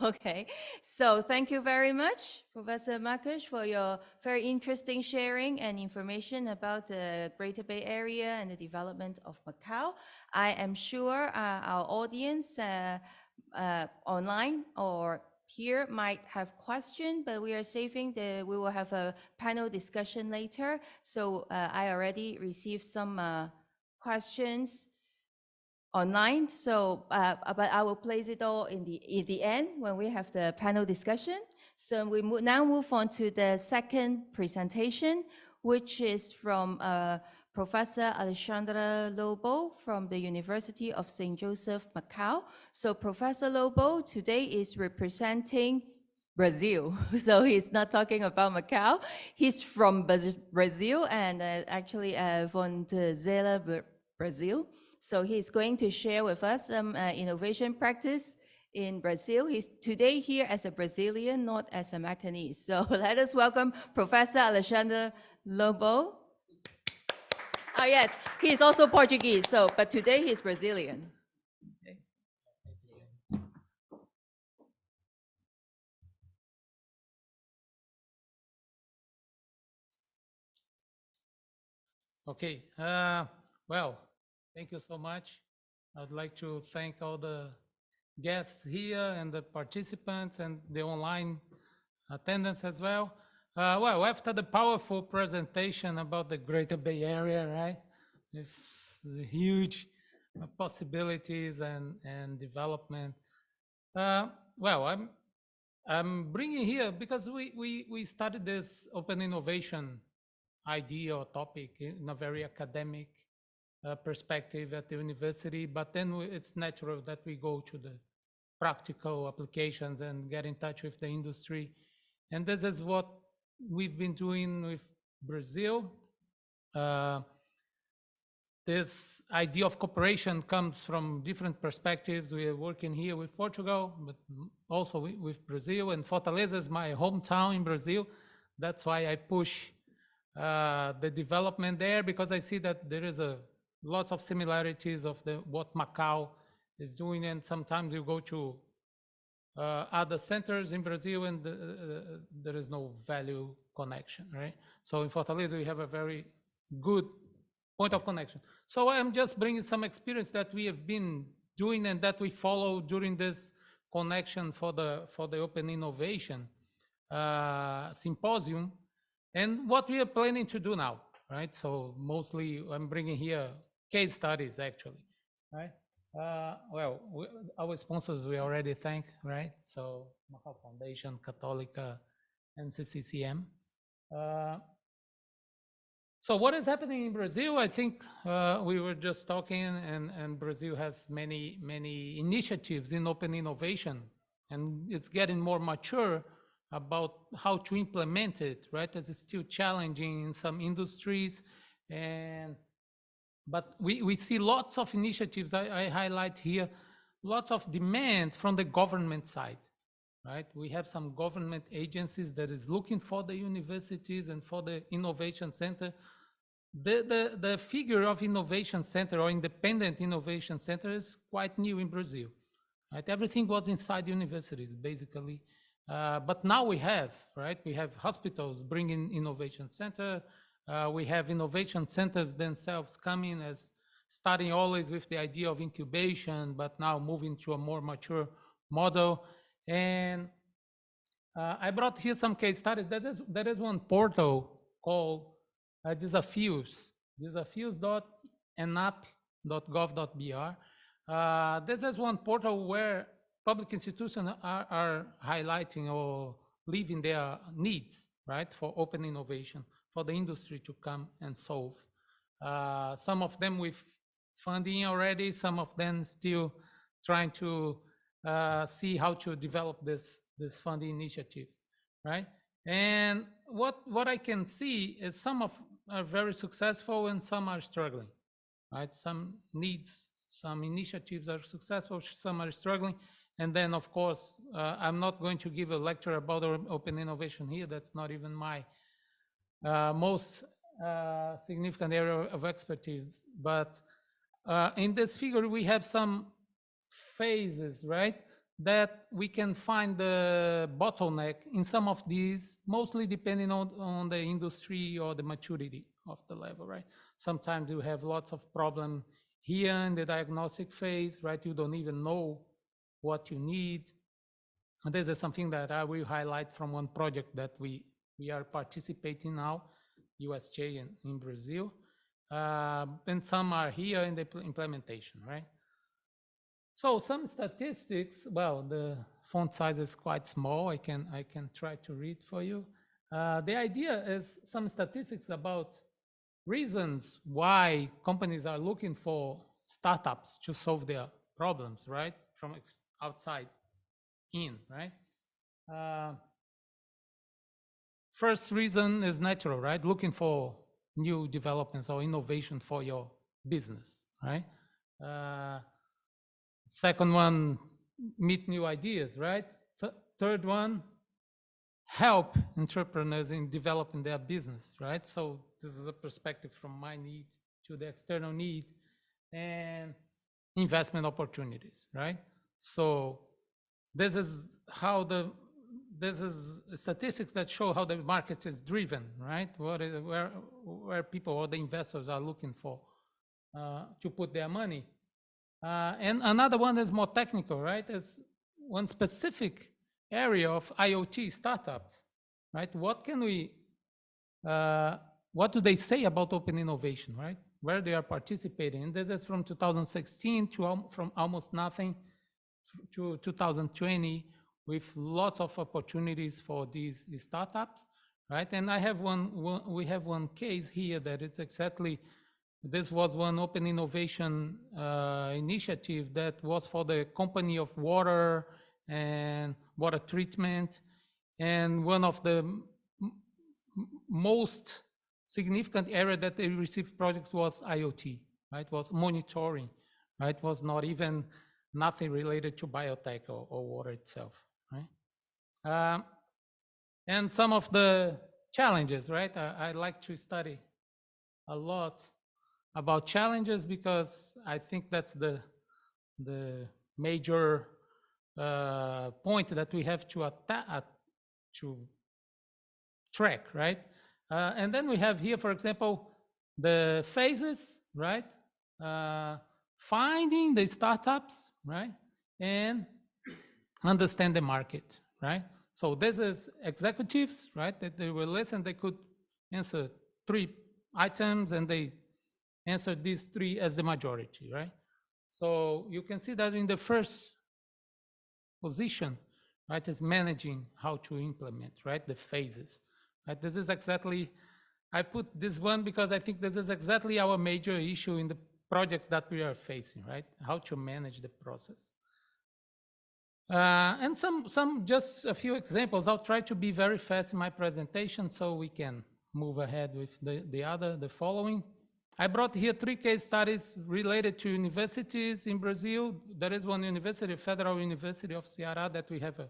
Okay, so thank you very much, Professor Marcus, for your very interesting sharing and information about the Greater Bay Area and the development of Macau. I am sure our audience online or here might have questions, but we are saving we will have a panel discussion later. So I already received some questions online. So, but I will place it all in the end when we have the panel discussion. So we now move on to the second presentation, which is from Professor Alexandra Lobo from the University of St. Joseph, Macau. So Professor Lobo today is representing Brazil. So he's not talking about Macau. He's from Brazil and actually von Zela, Brazil. So he's going to share with us some innovation practice in Brazil. He's today here as a Brazilian, not as a Macanese. So let us welcome Professor Alexandre Lobo. Oh yes, he's also Portuguese, so but today he's Brazilian. Okay, well, thank you so much. I'd like to thank all the guests here and the participants and the online attendance as well. Well, after the powerful presentation about the Greater Bay Area, right? It's the huge possibilities and development. Well, I'm bringing here because we started this open innovation idea or topic in a very academic perspective at the university, but then it's natural that we go to the practical applications and get in touch with the industry. And this is what we've been doing with Brazil. This idea of cooperation comes from different perspectives. We are working here with Portugal, but also with Brazil, and Fortaleza is my hometown in Brazil. That's why I push the development there, because I see that there is a lots of similarities of what Macau is doing, and sometimes you go to other centers in Brazil and there is no value connection, right? So in Fortaleza we have a very good point of connection. So I'm just bringing some experience that we have been doing and that we follow during this connection for the Open Innovation Symposium, and what we are planning to do now, right? So mostly I'm bringing here case studies actually, right? Well, our sponsors we already thank, right? So Macau Foundation, Católica, and CCCM. So what is happening in Brazil? I think we were just talking, and Brazil has many initiatives in open innovation, and it's getting more mature about how to implement it, right? As it's still challenging in some industries, but we see lots of initiatives. I highlight here lots of demand from the government side, right? We have some government agencies that is looking for the universities and for the innovation center. The figure of innovation center or independent innovation center is quite new in Brazil, right? Everything was inside universities basically, but now we have, right? We have hospitals bringing innovation center. We have innovation centers themselves coming as starting always with the idea of incubation, but now moving to a more mature model. And I brought here some case studies. There is one portal called Desafios, desafios.enap.gov.br. This is one portal where public institutions are highlighting or leaving their needs, right, for open innovation, for the industry to come and solve. Some of them with funding already, some of them still trying to see how to develop this funding initiatives, right? And what I can see is some are very successful and some are struggling, right? Some initiatives are successful, some are struggling. And then, of course, I'm not going to give a lecture about open innovation here. That's not even my most significant area of expertise. But in this figure, we have some phases, right? that we can find the bottleneck in some of these, mostly depending on the industry or the maturity of the level, right? Sometimes you have lots of problem here in the diagnostic phase, right? You don't even know what you need. And this is something that I will highlight from one project that we are participating now, USJ in Brazil. And some are here in the implementation, right? So some statistics, well, the font size is quite small. I can try to read for you. The idea is some statistics about reasons why companies are looking for startups to solve their problems, right? From outside in, right? First reason is natural, right? Looking for new developments or innovation for your business, right? Second one, meet new ideas, right? Third one, help entrepreneurs in developing their business, right? So this is a perspective from my need to the external need, and investment opportunities, right? So this is statistics that show how the market is driven, right? Where people or the investors are looking for to put their money. And another one is more technical, right? Is one specific area of IoT startups, right? What do they say about open innovation, right? Where they are participating. And this is from 2016 to from almost nothing to 2020, with lots of opportunities for these startups, right? And we have one case here that it's exactly, this was one open innovation initiative that was for the company of water and water treatment. And one of the most significant area that they received projects was IoT, right? Was monitoring, right? Was not even nothing related to biotech or water itself, right? And some of the challenges, right? I like to study a lot about challenges because I think that's the major point that we have to track, right? And then we have here, for example, the phases, right? Finding the startups, right? And understand the market, right? So this is executives, right? That they will listen, they could answer 3 items and they answered these 3 as the majority, right? So you can see that in the first position, right, is managing how to implement, right, the phases, right? This is exactly, I put this one because I think this is exactly our major issue in the projects that we are facing, right? How to manage the process. And just a few examples. I'll try to be very fast in my presentation so we can move ahead with the following. I brought here 3 case studies related to universities in Brazil. There is one university, Federal University of Ceará, that we have a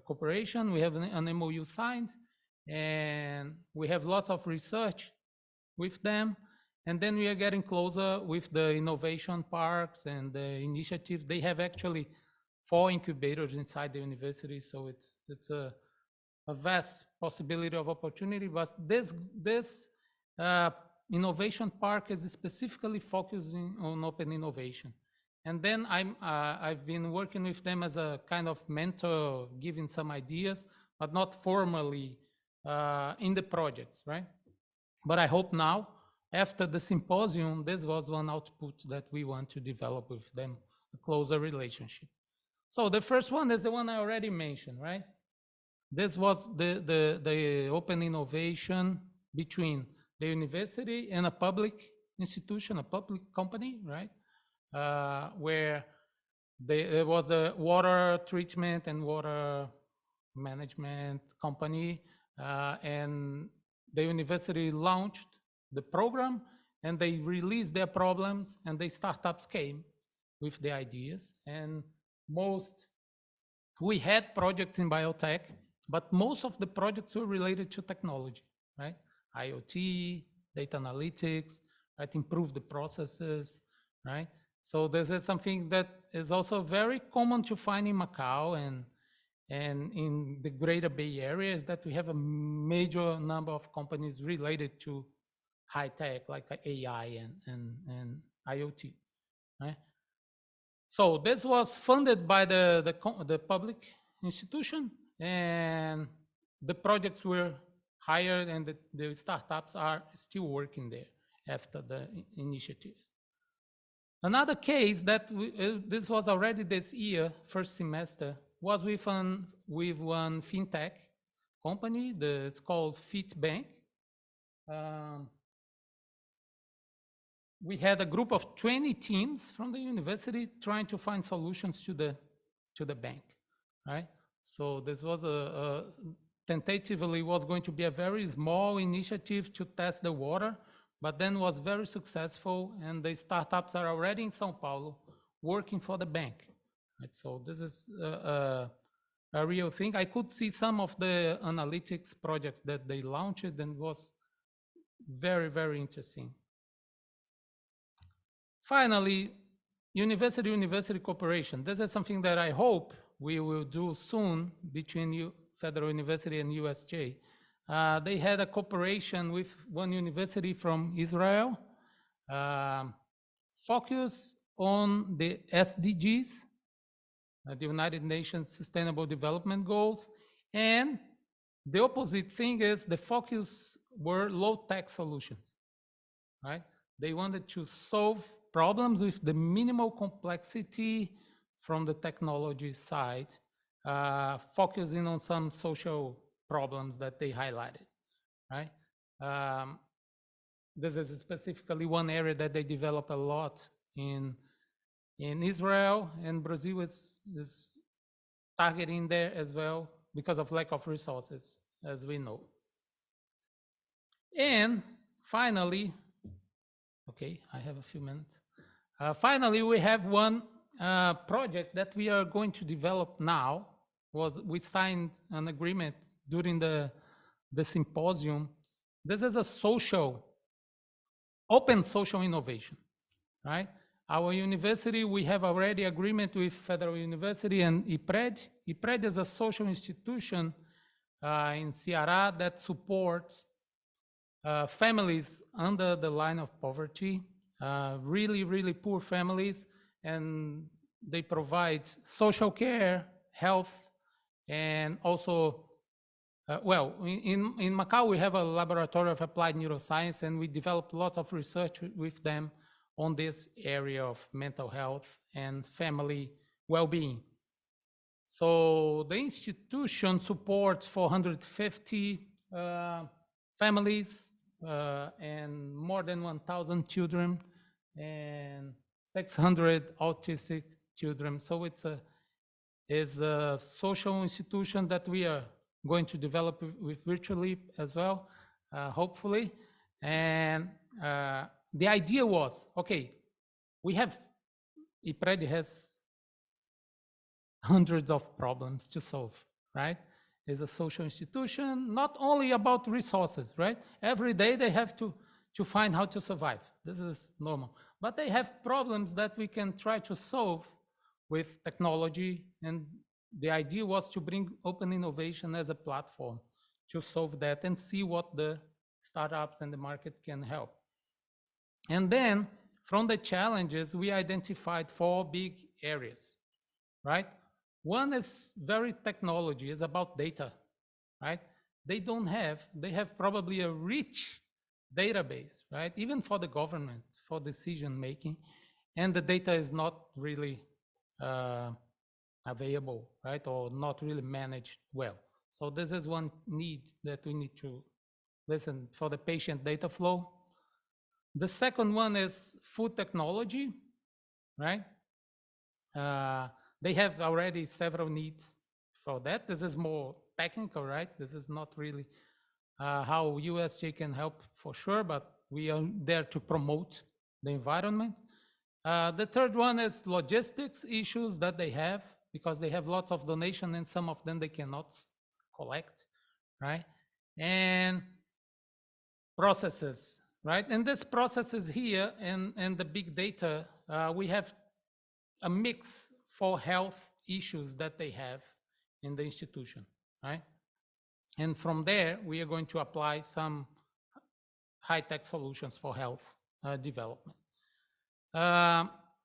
cooperation. We have an MOU signed, and we have lots of research with them. And then we are getting closer with the innovation parks and the initiatives. They have actually 4 incubators inside the university, so it's a vast possibility of opportunity. But this innovation park is specifically focusing on open innovation. And then I've been working with them as a kind of mentor, giving some ideas, but not formally in the projects, right? But I hope now, after the symposium, this was one output that we want to develop with them, a closer relationship. So the first one is the one I already mentioned, right? This was the open innovation between the university and a public institution, a public company, right? Where there was a water treatment and water management company, and the university launched the program, and they released their problems, and the startups came with the ideas. And we had projects in biotech, but most of the projects were related to technology, right? IoT, data analytics, right? Improve the processes, right? So this is something that is also very common to find in Macau and in the greater Bay Area, is that we have a major number of companies related to high tech, like AI and IoT. Right? So this was funded by the public institution, and the projects were hired, and the startups are still working there after the initiatives. Another case that this was already this year, first semester, was with one fintech company. It's called FitBank. We had a group of 20 teams from the university trying to find solutions to the bank, right? So this was tentatively was going to be a very small initiative to test the water, but then was very successful, and the startups are already in São Paulo working for the bank. Right? So this is a real thing. I could see some of the analytics projects that they launched, and was very, very interesting. Finally, university-university cooperation. This is something that I hope we will do soon between Federal University and USJ. They had a cooperation with one university from Israel, focus on the SDGs, the United Nations Sustainable Development Goals, and the opposite thing is the focus were low-tech solutions, right? They wanted to solve problems with the minimal complexity from the technology side, focusing on some social problems that they highlighted, right? This is specifically one area that they develop a lot in Israel, and Brazil is targeting there as well because of lack of resources, as we know. And finally, okay, I have a few minutes. Finally, we have one project that we are going to develop now. We signed an agreement during the symposium. This is a open social innovation, right? Our university, we have already agreement with Federal University and IPRED. IPRED is a social institution in Ceará that supports families under the line of poverty, really, really poor families, and they provide social care, health, and also, well, in Macau, we have a laboratory of applied neuroscience, and we developed lots of research with them on this area of mental health and family well-being. So the institution supports 450 families and more than 1,000 children and 600 autistic children. So it's a social institution that we are going to develop with virtually as well, hopefully. And the idea was, okay, IPRED has hundreds of problems to solve, right? It's a social institution, not only about resources, right? Every day they have to find how to survive. This is normal. But they have problems that we can try to solve with technology. And the idea was to bring open innovation as a platform to solve that and see what the startups and the market can help. And then from the challenges, we identified 4 big areas, right? One is very technology, is about data, right? They have probably a rich database, right? Even for the government, for decision making, and the data is not really available, right? Or not really managed well. So this is one need that we need to listen for the patient data flow. The second one is food technology, right? They have already several needs for that. This is more technical, right? This is not really how USJ can help for sure, but we are there to promote the environment. The third one is logistics issues that they have, because they have lots of donation and some of them they cannot collect, right? And processes, right? And this processes here and the big data we have a mix for health issues that they have in the institution, right? And from there, we are going to apply some high-tech solutions for health development.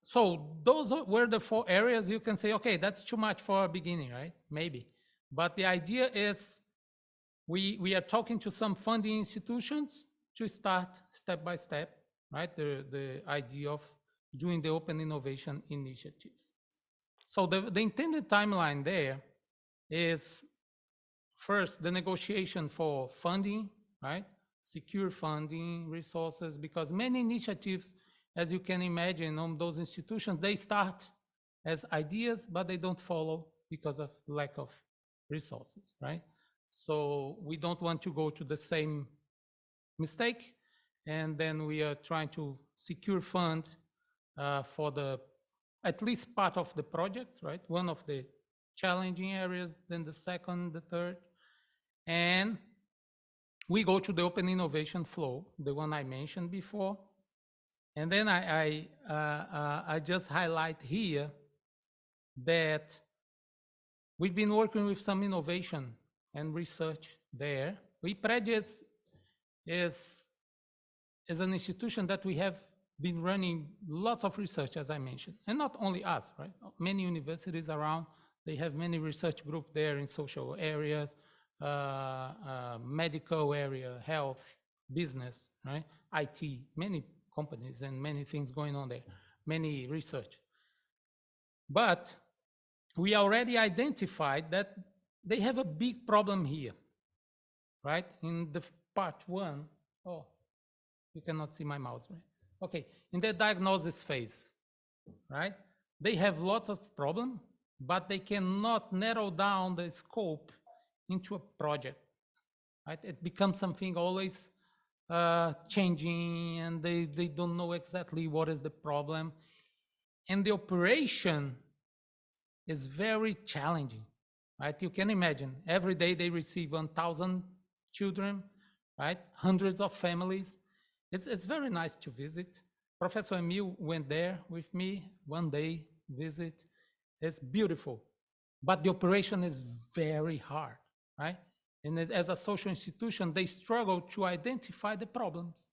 So those were the 4 areas. You can say, okay, that's too much for a beginning, right? Maybe. But the idea is we are talking to some funding institutions to start step by step, right? The idea of doing the open innovation initiatives. So the intended timeline there is first the negotiation for funding, right? Secure funding resources, because many initiatives, as you can imagine, on those institutions, they start as ideas, but they don't follow because of lack of resources, right? So we don't want to go to the same mistake, and then we are trying to secure fund for the at least part of the project, right? One of the challenging areas, then the second, the third, and we go to the open innovation flow, the one I mentioned before, and then I just highlight here that we've been working with some innovation and research there. WePredes is an institution that we have been running lots of research, as I mentioned, and not only us, right? Many universities around, they have many research groups there in social areas, medical area, health, business, right? IT, many companies and many things going on there, many research. But we already identified that they have a big problem here, right? In the part 1, oh, you cannot see my mouse, right? Okay, in the diagnosis phase, right? They have lots of problems, but they cannot narrow down the scope into a project, right? It becomes something always changing, and they don't know exactly what is the problem. And the operation is very challenging, right? You can imagine every day they receive 1,000 children, right? Hundreds of families. It's very nice to visit. Professor Emil went there with me one day visit. It's beautiful, but the operation is very hard, right? And as a social institution, they struggle to identify the problems,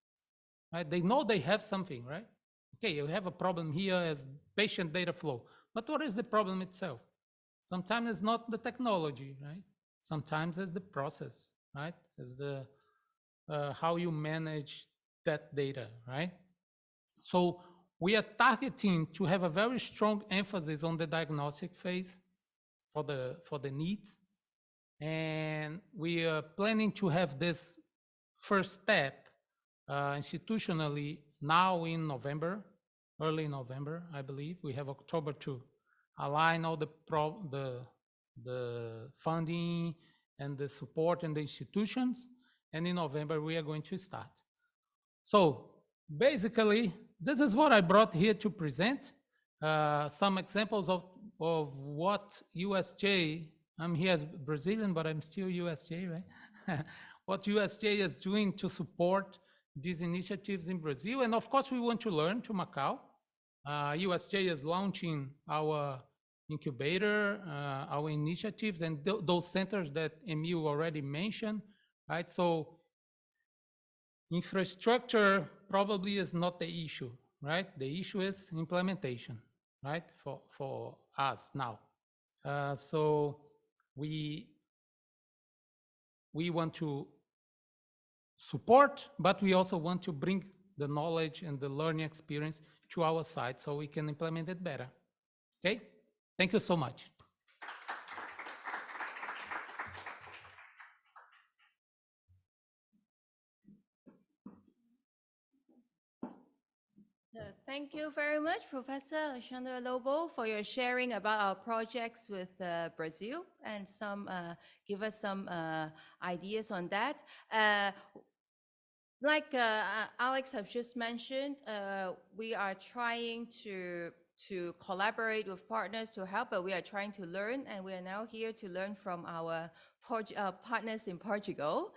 right? They know they have something, right? Okay, you have a problem here as patient data flow, but what is the problem itself? Sometimes it's not the technology, right? Sometimes it's the process, right? It's the how you manage that data, right? So we are targeting to have a very strong emphasis on the diagnostic phase for the needs, and we are planning to have this first step institutionally now in November, early November, I believe. We have October to align all the funding and the support in the institutions, and in November we are going to start. So basically, this is what I brought here to present. Some examples of what USJ, I'm here as Brazilian, but I'm still USJ, right? What USJ is doing to support these initiatives in Brazil. And of course, we want to learn to Macau. USJ is launching our incubator, our initiatives, and those centers that Emil already mentioned, right? So infrastructure probably is not the issue, right? The issue is implementation, right? For us now. So we want to support, but we also want to bring the knowledge and the learning experience to our side so we can implement it better. Okay? Thank you so much. Thank you very much, Professor Alexandre Lobo, for your sharing about our projects with Brazil and give us some ideas on that. Like Alex have just mentioned, we are trying to collaborate with partners to help, but we are trying to learn, and we are now here to learn from our partners in Portugal.